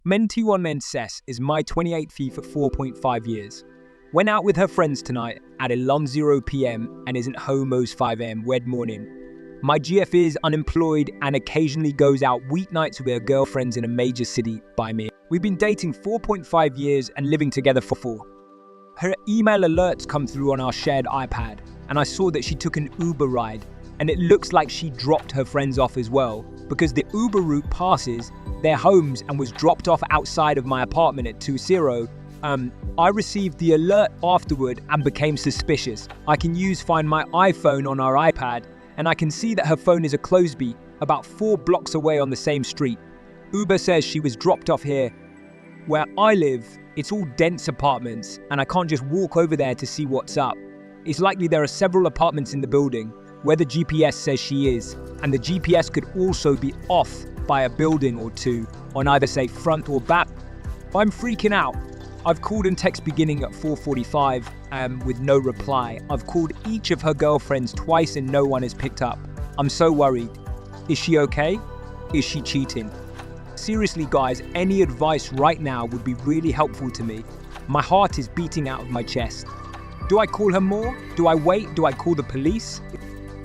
Menti One Men Ses is my 28th fee for 4.5 years. Went out with her friends tonight at 11:00 p.m. and isn't home most 5 a.m. wed morning. My GF is unemployed and occasionally goes out weeknights with her girlfriends in a major city by me. We've been dating 4.5 years and living together for 4. Her email alerts come through on our shared iPad, and I saw that she took an Uber ride, and it looks like she dropped her friends off as well, because the Uber route passes their homes and was dropped off outside of my apartment at 2:0. I received the alert afterward and became suspicious. I can use Find My iPhone on our iPad, and I can see that her phone is a Closeby, about 4 blocks away on the same street. Uber says she was dropped off here. Where I live, it's all dense apartments, and I can't just walk over there to see what's up. It's likely there are several apartments in the building where the GPS says she is, and the GPS could also be off by a building or two on either, say, front or back. I'm freaking out. I've called and text beginning at 4:45 with no reply. I've called each of her girlfriends twice and no one has picked up. I'm so worried. Is she okay? Is she cheating? Seriously guys, any advice right now would be really helpful to me. My heart is beating out of my chest. Do I call her more? Do I wait? Do I call the police?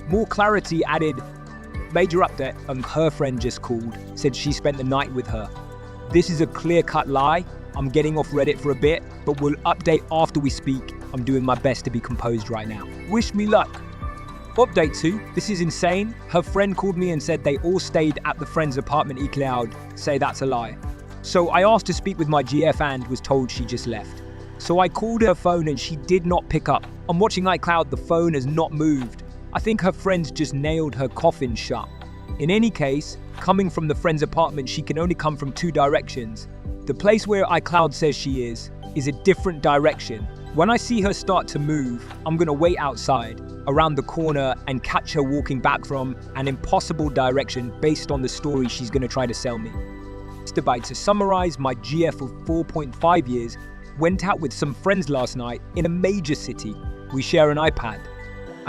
More clarity added. Major update, her friend just called, said she spent the night with her. This is a clear-cut lie. I'm getting off Reddit for a bit, but we'll update after we speak. I'm doing my best to be composed right now. Wish me luck. Update 2, this is insane. Her friend called me and said they all stayed at the friend's apartment. eCloud say that's a lie. So I asked to speak with my GF and was told she just left. So I called her phone and she did not pick up. I'm watching iCloud, the phone has not moved. I think her friends just nailed her coffin shut. In any case, coming from the friend's apartment, she can only come from 2 directions. The place where iCloud says she is a different direction. When I see her start to move, I'm gonna wait outside, around the corner, and catch her walking back from an impossible direction based on the story she's gonna try to sell me. To summarize, my GF of 4.5 years went out with some friends last night in a major city. We share an iPad.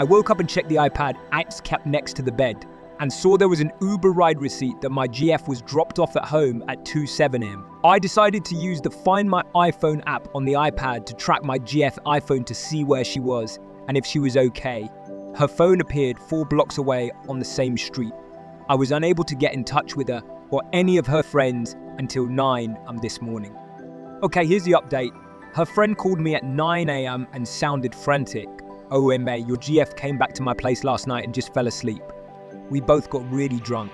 I woke up and checked the iPad, it's kept next to the bed, and saw there was an Uber ride receipt that my GF was dropped off at home at 2:07 a.m. I decided to use the Find My iPhone app on the iPad to track my GF iPhone to see where she was and if she was okay. Her phone appeared 4 blocks away on the same street. I was unable to get in touch with her or any of her friends until 9 this morning. Okay, here's the update. Her friend called me at 9 a.m. and sounded frantic. OMA, your GF came back to my place last night and just fell asleep. We both got really drunk.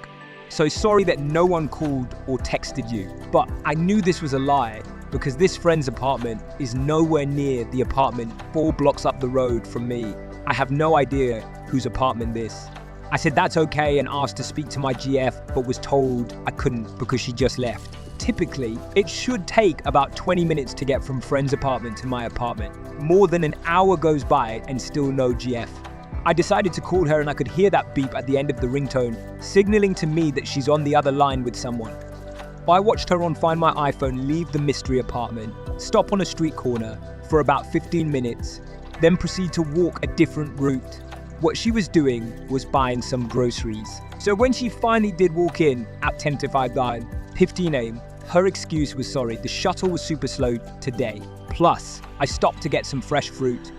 So sorry that no one called or texted you, but I knew this was a lie because this friend's apartment is nowhere near the apartment 4 blocks up the road from me. I have no idea whose apartment this. I said that's okay and asked to speak to my GF, but was told I couldn't because she just left. Typically, it should take about 20 minutes to get from friend's apartment to my apartment. More than an hour goes by and still no GF. I decided to call her and I could hear that beep at the end of the ringtone, signaling to me that she's on the other line with someone. I watched her on Find My iPhone leave the mystery apartment, stop on a street corner for about 15 minutes, then proceed to walk a different route. What she was doing was buying some groceries. So when she finally did walk in at 15 a.m, her excuse was sorry, the shuttle was super slow today. Plus, I stopped to get some fresh fruit.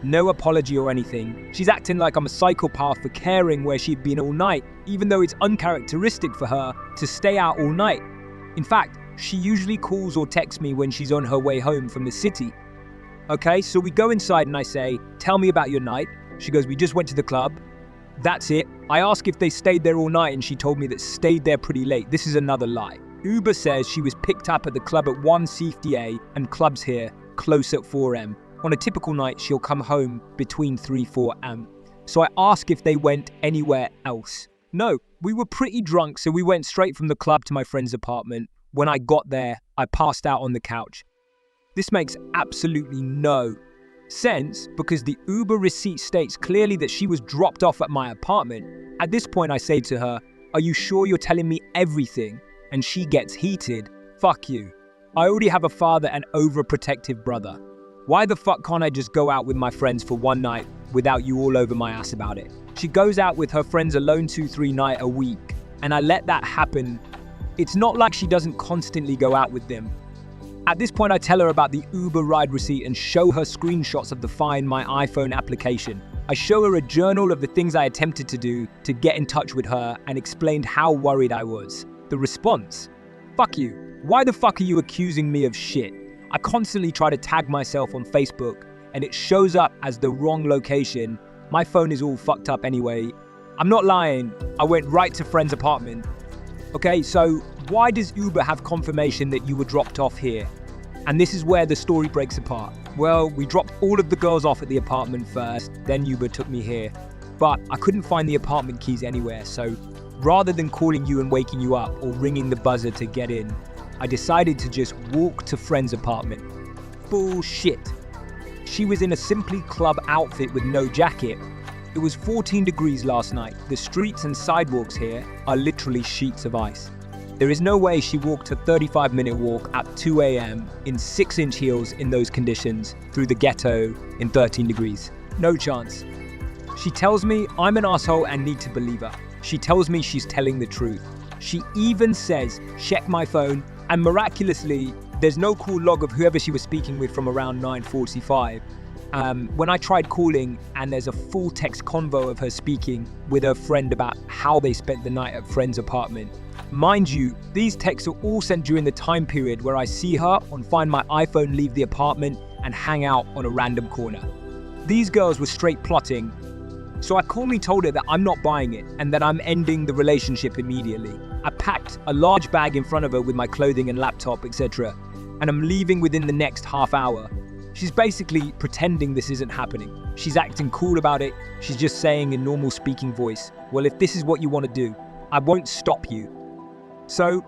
No apology or anything. She's acting like I'm a psychopath for caring where she'd been all night, even though it's uncharacteristic for her to stay out all night. In fact, she usually calls or texts me when she's on her way home from the city. Okay, so we go inside and I say, tell me about your night. She goes, we just went to the club. That's it. I ask if they stayed there all night and she told me that stayed there pretty late. This is another lie. Uber says she was picked up at the club at 1 CFDA and clubs here close at 4 a.m. On a typical night, she'll come home between 3-4 a.m. So I ask if they went anywhere else. No, we were pretty drunk, so we went straight from the club to my friend's apartment. When I got there, I passed out on the couch. This makes absolutely no sense because the Uber receipt states clearly that she was dropped off at my apartment. At this point, I say to her, are you sure you're telling me everything? And she gets heated. Fuck you. I already have a father and overprotective brother. Why the fuck can't I just go out with my friends for one night without you all over my ass about it? She goes out with her friends alone 2-3 nights a week, and I let that happen It's not like she doesn't constantly go out with them. At this point, I tell her about the Uber ride receipt and show her screenshots of the Find My iPhone application. I show her a journal of the things I attempted to do to get in touch with her and explained how worried I was. The response: fuck you. Why the fuck are you accusing me of shit? I constantly try to tag myself on Facebook and it shows up as the wrong location. My phone is all fucked up anyway. I'm not lying. I went right to friend's apartment. Okay, so why does Uber have confirmation that you were dropped off here? And this is where the story breaks apart. Well, we dropped all of the girls off at the apartment first, then Uber took me here. But I couldn't find the apartment keys anywhere, so rather than calling you and waking you up or ringing the buzzer to get in, I decided to just walk to friend's apartment. Bullshit. She was in a Simply Club outfit with no jacket. It was 14 degrees last night. The streets and sidewalks here are literally sheets of ice. There is no way she walked a 35-minute walk at 2 a.m. in 6-inch heels in those conditions through the ghetto in 13 degrees. No chance. She tells me I'm an asshole and need to believe her. She tells me she's telling the truth. She even says, check my phone, and miraculously, there's no call log of whoever she was speaking with from around 9:45. When I tried calling, and there's a full text convo of her speaking with her friend about how they spent the night at friend's apartment. Mind you, these texts are all sent during the time period where I see her on Find My iPhone leave the apartment and hang out on a random corner. These girls were straight plotting, so I calmly told her that I'm not buying it and that I'm ending the relationship immediately. I packed a large bag in front of her with my clothing and laptop, etc., and I'm leaving within the next half hour. She's basically pretending this isn't happening. She's acting cool about it. She's just saying in normal speaking voice, well, if this is what you want to do, I won't stop you. So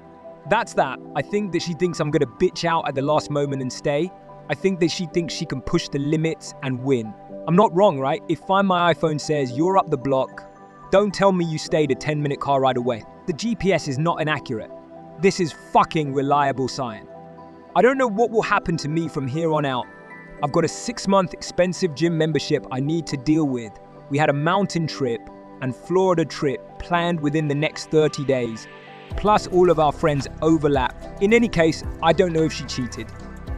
that's that. I think that she thinks I'm going to bitch out at the last moment and stay. I think that she thinks she can push the limits and win. I'm not wrong, right? If Find My iPhone says you're up the block, don't tell me you stayed a 10-minute car ride away. The GPS is not inaccurate. This is fucking reliable science. I don't know what will happen to me from here on out. I've got a 6-month expensive gym membership I need to deal with. We had a mountain trip and Florida trip planned within the next 30 days. Plus all of our friends overlap. In any case, I don't know if she cheated.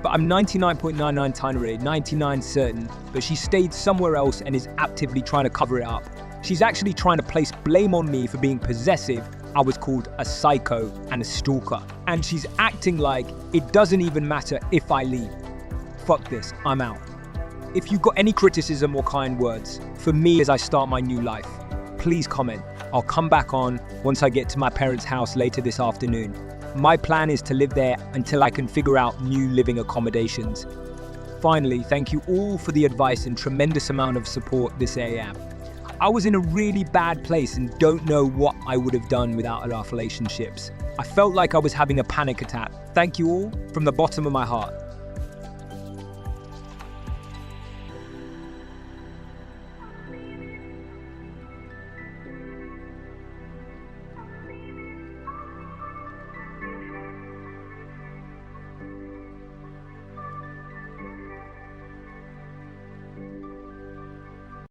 But I'm 99.99 Tinere, 99 certain, but she stayed somewhere else and is actively trying to cover it up. She's actually trying to place blame on me for being possessive. I was called a psycho and a stalker. And she's acting like it doesn't even matter if I leave. Fuck this, I'm out. If you've got any criticism or kind words for me as I start my new life, please comment. I'll come back on once I get to my parents' house later this afternoon. My plan is to live there until I can figure out new living accommodations. Finally, thank you all for the advice and tremendous amount of support this AM. I was in a really bad place and don't know what I would have done without our relationships. I felt like I was having a panic attack. Thank you all from the bottom of my heart.